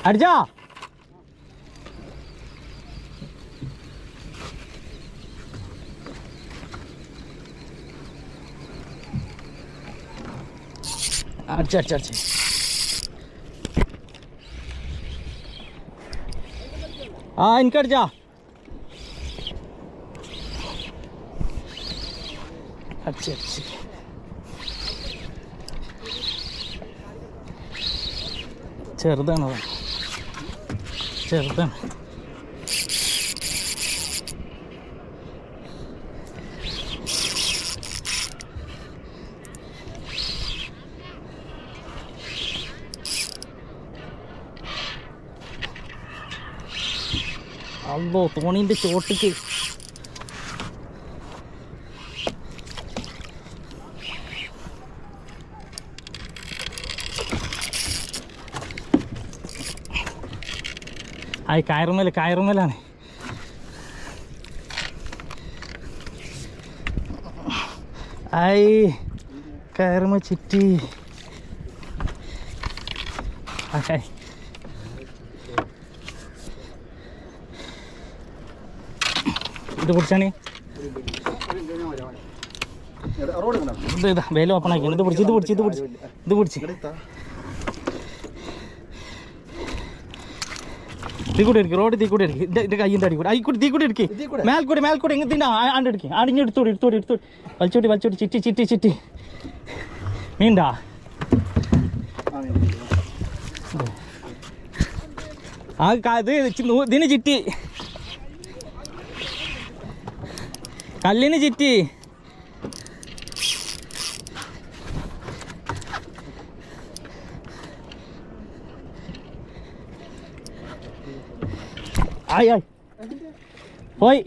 അടിച്ചാ അടിച്ചടിച്ചടിച്ച് ആ എനിക്കടിച്ചാ അടിച്ചടിച്ച് ചെറുതാണ് ചെറുതാണ് അല്ലോ തോണീൻ്റെ ചോട്ടിക്ക് ആയി കയറുമലാണ് ആയി കയറുമ ചുറ്റി ആയി ഇത് പിടിച്ചാണ് ഇത് ഇതാ വേല ഓപ്പൺ ആക്കി ഇത് പിടിച്ച് തീ കൂടെ എടുക്കും റോഡ് തീ കൂടെ എടുക്കും ഇത് കയ്യിൻ്റെ അടി കൂടെ ആയിക്കൂടി തീ കൂടെ എടുക്കി മേൽക്കൂടെ ഇങ്ങനത്തെ ആണ്ട് എടുക്കി ആടിഞ്ഞ് എടുത്തോടി വലിച്ചോടി ചിറ്റി മീണ്ടാ ആ ഇത് ഇതിന് ചിറ്റി കല്ലിന് ചിറ്റി ആയി പോയി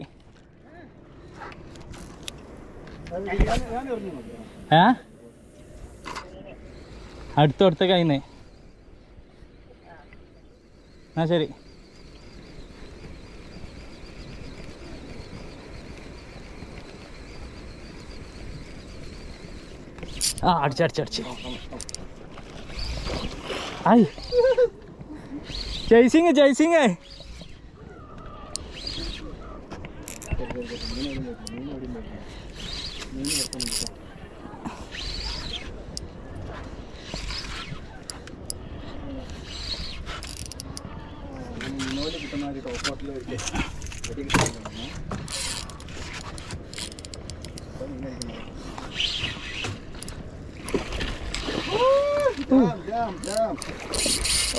അടുത്ത കൈന്നേ ആ ശരി ആ അടിച്ച് ആയി ജയ്സിങ്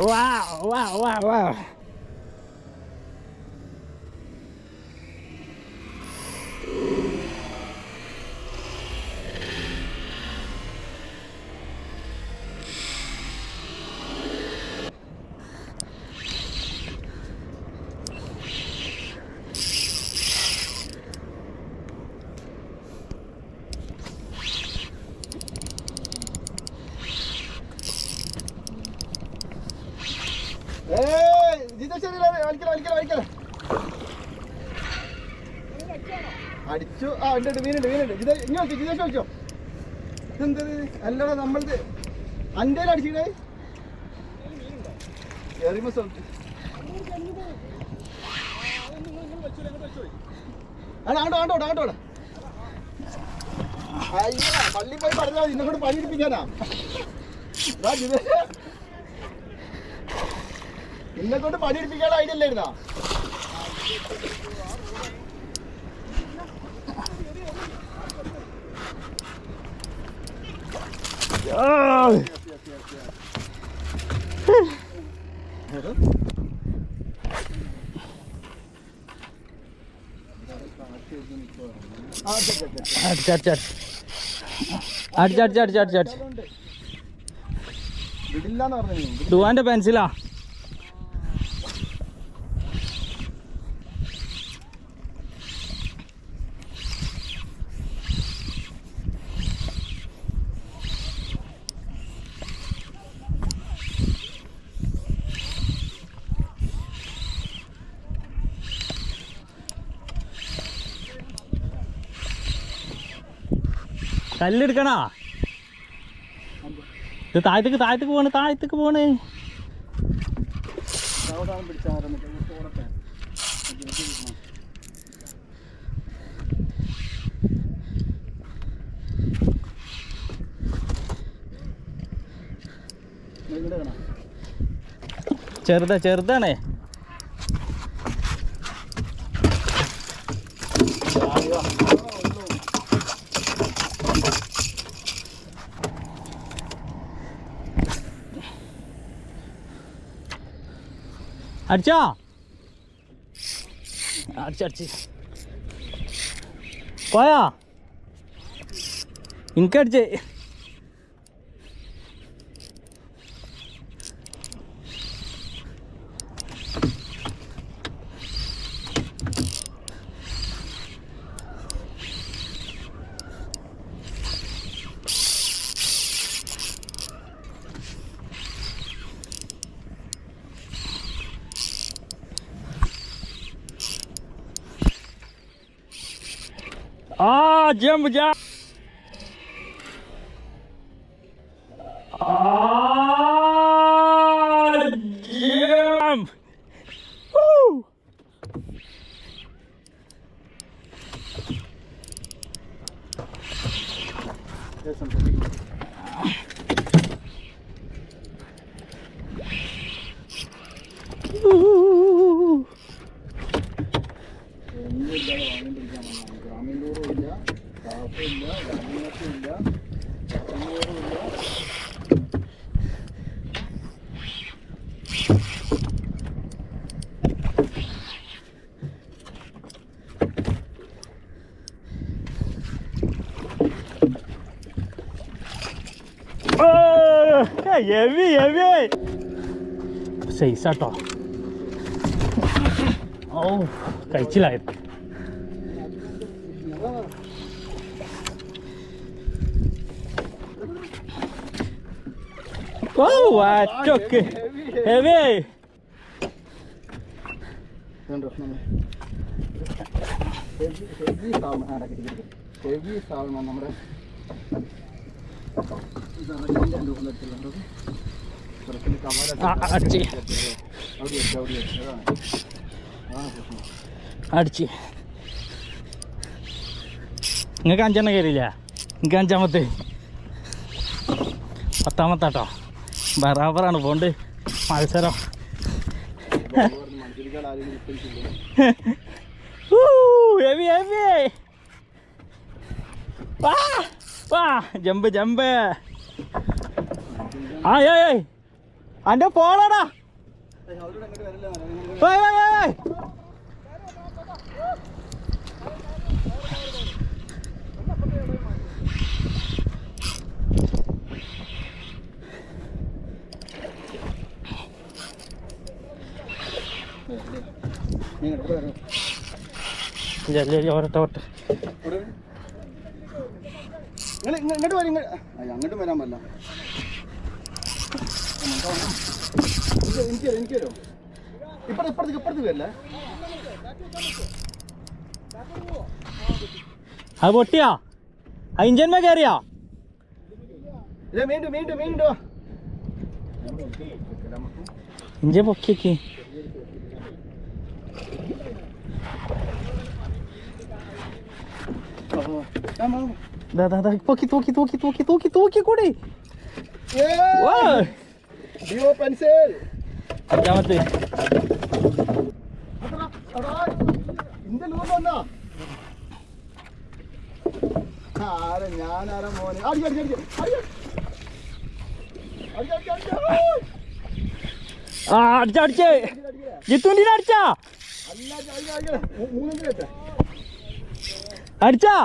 Wow. അടിച്ചു ആ ഉണ്ട് മീനുണ്ട് ഇത് ഇങ്ങോട്ട് ജിതേഷ് വിളിച്ചോ ഇതെന്തത് അല്ലടാ നമ്മളത് അൻ്റെ അടിച്ചിട്ടേ എറിയുമ്പോ ആണ്ടോടാ അയ്യോ പള്ളി പോയി പറഞ്ഞാൽ മതി ഇന്നെ കൊണ്ട് പണിയെടുപ്പിക്കാനാ ഇന്നെ കൊണ്ട് പണിയെടുപ്പിക്കാനുള്ള ഐഡിയ അല്ലായിരുന്നാ ദുവാന്റെ പെൻസിലാ കല്ലെടുക്കണാ ഇത് താഴത്തേക്ക് പോണ് അവസാനം പിടിച്ചാൽ ഓടട്ടെ. ചെറുതാണേ. അടിച്ചോ? അടിച്ചടിച്ച് പോയാ? എനിക്കടിച്ചേ. Jump. Jump. Woo. Heavy. സൈസാട്ടോ. ഓ കഴിച്ചിലായത്. ഓ വാറ്റൊക്കെ ഹെവി. ഹെവി സാൽമൺ നമ്മുടെ അടിച്ച്. നിങ്ങൾക്ക് 5 കയറിയില്ല, എനിക്ക് 5-മത്തെ 10-മത്താട്ടോ. ബറാബറാണ് പോണ്ട് മത്സരം. ഹെവി. വാ ജമ്പ്. അന്റെ പോളാടാ. ഓരട്ടെ. ഇങ്ങോട്ട് വരും. അങ്ങോട്ടും വരാൻ പറ്റില്ല. എനിക്ക് വരും. ഇപ്പുറത്തേക്ക് വരില്ലേ? അത് പൊട്ടിയാ? ഇഞ്ചന്മേ കയറിയാ? വീണ്ടും ഇഞ്ചൻ പൊക്കിക്ക്. തൂക്കി കൂടി. പെൻസിൽ 5-മത്തെ. ഞാനാരാ മോനെ? അടിച്ചേ. ജിത്തുണ്ടിനെ അടിച്ചാ? അടിച്ചാ?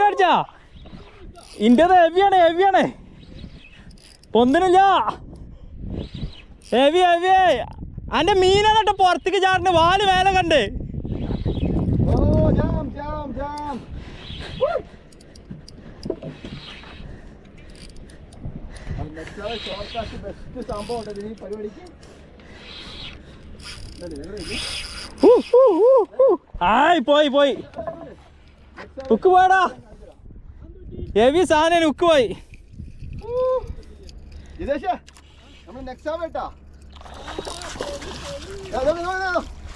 അടിച്ചാ? ഇന്റത് ഹെവിയാണ്. പൊന്തിനില്ല. ഹെവി. അന്റെ മീനാണ് കേട്ടോ പുറത്തേക്ക് ചാടിന്. വാല് മേലെ കണ്ട്. ആയി പോയി. ഉക്ക് പോടാ. ഹെവി സാധനം ഉക്ക് പോയി.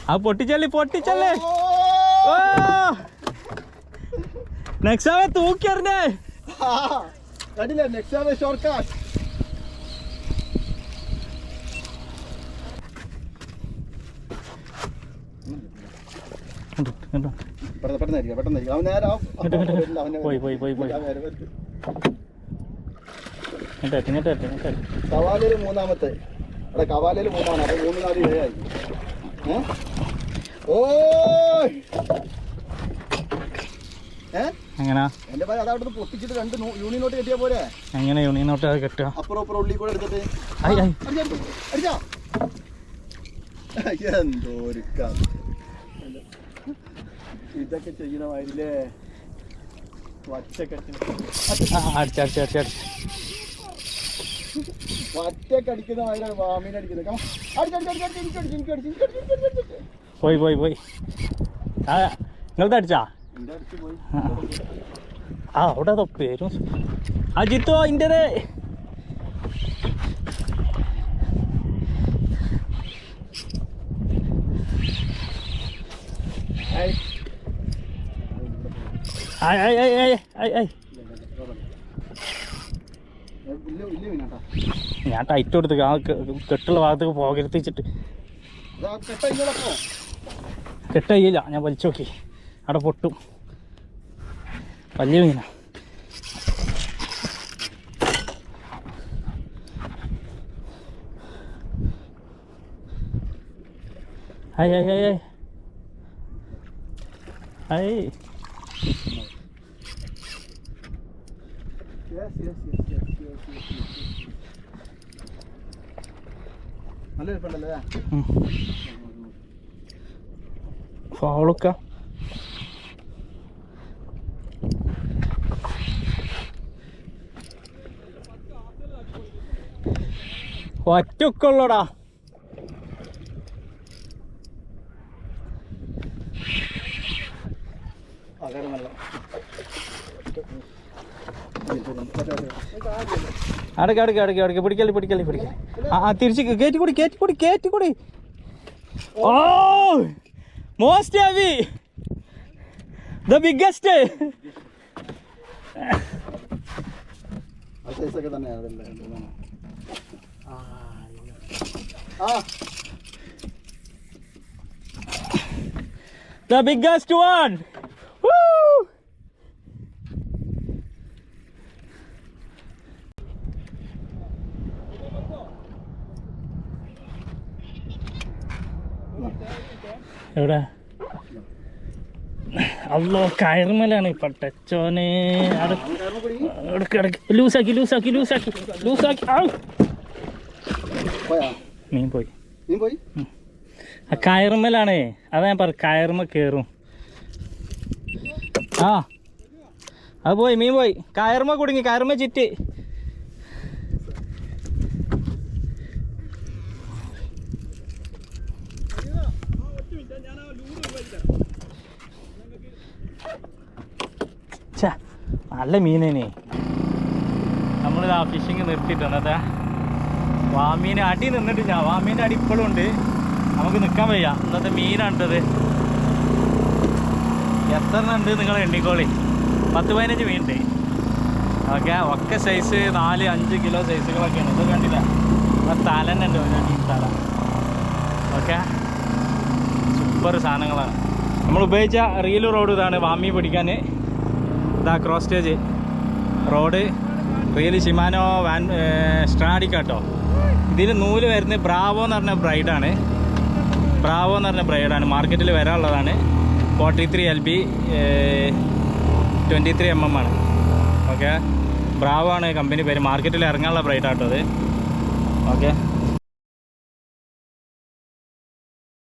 ആ പൊട്ടിച്ചല്ലേ ഓ നെക്സാവെ തൂക്കിയറിഞ്ഞേ. കവാലയില് മൂന്നാമത്തെ അവിടെ കവാലയില് മൂന്നാണ്. അപ്പൊ 3, 4, 7 ആയി. എങ്ങനാ എന്റെ ഭാര്യ അതവിടെ പൊട്ടിച്ചിട്ട് 2 യൂണിയൻ നോട്ട് കെട്ടിയാ പോരെ? എങ്ങനെ യൂണിയൻ നോട്ട് കെട്ടുക? അപ്പുറം ഉള്ളിൽ കൂടെ എടുത്തിട്ട് എന്തോ ഇതൊക്കെ ചെയ്യണ മാതിരില്ലേ? വറ്റ കടിക്കുന്ന മാതിരിയാണ് വാമീൻ അടിക്കുന്നത്. പോയി നിങ്ങളത് അടിച്ചാ? ആ അവിടെ പേരും അജിത്തോ ഇൻ്റെ ഞാൻ ടൈറ്റ് കൊടുത്ത് കെട്ടുള്ള ഭാഗത്തേക്ക് പോകരുത്തിച്ചിട്ട് കെട്ടയില്ല. ഞാൻ വലിച്ചു നോക്കി, അവിടെ പൊട്ടും. വലിയ മീനാ. നല്ല രസമുണ്ടല്ലേ? ഫൗളൊക്കെ ഒറ്റൊക്കെ ഉള്ളോടാ. അടക്കെ പിടിക്കല്ലേ. ആ തിരിച്ച് കേറ്റിക്കൂടി. ഓ most heavy, the biggest. The biggest one. Woo! എവിടെ? അല്ലോ കയറുമലാണ് പട്ടച്ചോനെ. ലൂസാക്കി. മീൻ പോയി. ആ കയറുമലാണേ, അതാ ഞാൻ പറ, കയറുമ്പോ കേറും. ആ അത് പോയി, മീൻ പോയി. കയറുമ്പോ കുടുങ്ങി, കയറുമ്പോ ചിറ്റ്. നല്ല മീനേനെ. നമ്മളിതാ ഫിഷിങ് നിർത്തിയിട്ടുണ്ട്. അതാ വാമീന് അടി നിന്നിട്ടില്ല. വാമീൻ്റെ അടി ഇപ്പോഴും ഉണ്ട്, നമുക്ക് നിൽക്കാൻ വയ്യ. ഇന്നത്തെ മീനാണിട്ടത്. എത്ര ഉണ്ട് നിങ്ങൾ എണ്ണിക്കോളി. 10-15 മീനുണ്ട്. ഒക്കെ സൈസ് 4-5 കിലോ സൈസുകളൊക്കെയാണ്. ഇത് കണ്ടില്ല, തലന്നുണ്ട് തല. ഓക്കെ, സൂപ്പർ സാധനങ്ങളാണ്. നമ്മൾ ഉപയോഗിച്ച റീൽ റോഡ് ഇതാണ് വാമി പിടിക്കാൻ. ഇതാ cross stage rod, reel Shimano സ്ട്രാഡിക്കാട്ടോ. ഇതിൽ നൂല് വരുന്നത് ബ്രാവോ എന്ന് പറഞ്ഞ ബ്രൈഡാണ്. മാർക്കറ്റിൽ വരാനുള്ളതാണ്. 43 LB 23 mm ആണ്. ഓക്കെ, ബ്രാവോ ആണ് കമ്പനി പേര്. മാർക്കറ്റിൽ ഇറങ്ങാനുള്ള ബ്രൈഡാട്ടോ അത്. ഓക്കെ.